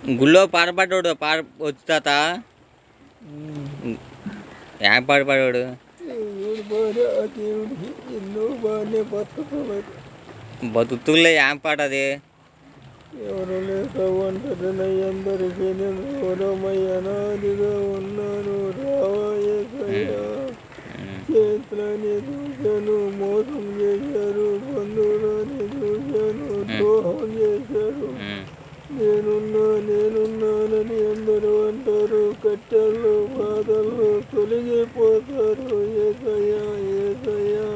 గుళ్ళో పాట పాడాడు పాట వచ్చు తాత. ఏం పాట పాడాడు? బతుకులే ఏం పాట అది? ఎవరు లేక ఒంటరినయ్యందరికీ నేను ఓరమయ్యనాదిగా ఉన్నాను రావయ్యా. చేతులని చూశాను, మోసం చేశారు, బంధువులని చూశాను, ద్రోహం చేశారు. నేనున్నానని అందరూ అంటారు, కట్టెళ్ళు బాధల్లో తొలగిపోతారు. ఏసయ్యా ఏసయ్యా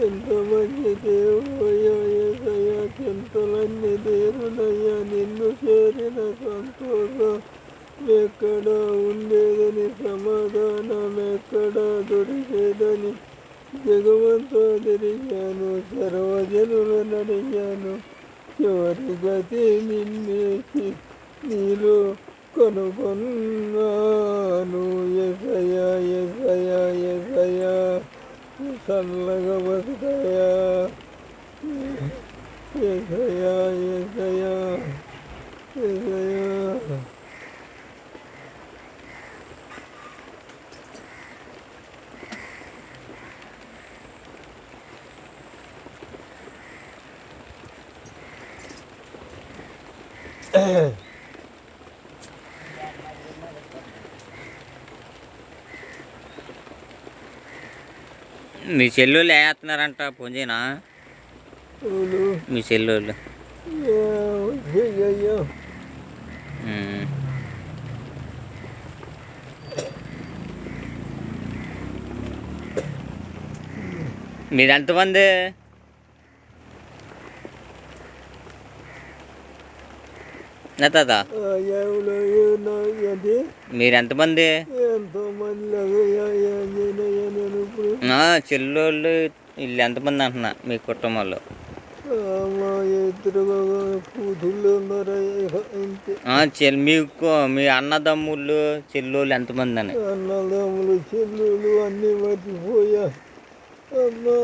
ఎంత మంచి దేవుడు అయ్యా ఏసయ్యా. చింతలన్నీ తీరునయ్యా, నిన్ను చేరిన సంతోషం ఎక్కడ ఉండేదని, సమాధానం ఎక్కడ దొరికేదని జగమంతా తిరిగాను, సర్వజనులను అడిగాను. చివరి గతి నిన్నేసి నీలో కనుగొన్నాను. ఏసయ్యా ఏసయ్యా ఏసయ్యా చల్లగా బతుకయ్యా. ఏసయ్యా ఏసయ్యా ఏసయ్యా. మీ చెల్లెళ్ళు వేస్తున్నారంట పూంజీనా? మీ చెల్లెళ్ళు మీరు ఎంతమంది? తాత మీరు ఎంతమంది? చెల్లెళ్ళు వీళ్ళు ఎంతమంది అంటున్నా మీ కుటుంబంలో? మీకు మీ అన్నదమ్ముళ్ళు చెల్లెళ్ళు ఎంతమంది అని? అన్నదమ్ములు చెల్లెళ్ళు అన్నీ మర్చిపోయా అమ్మా.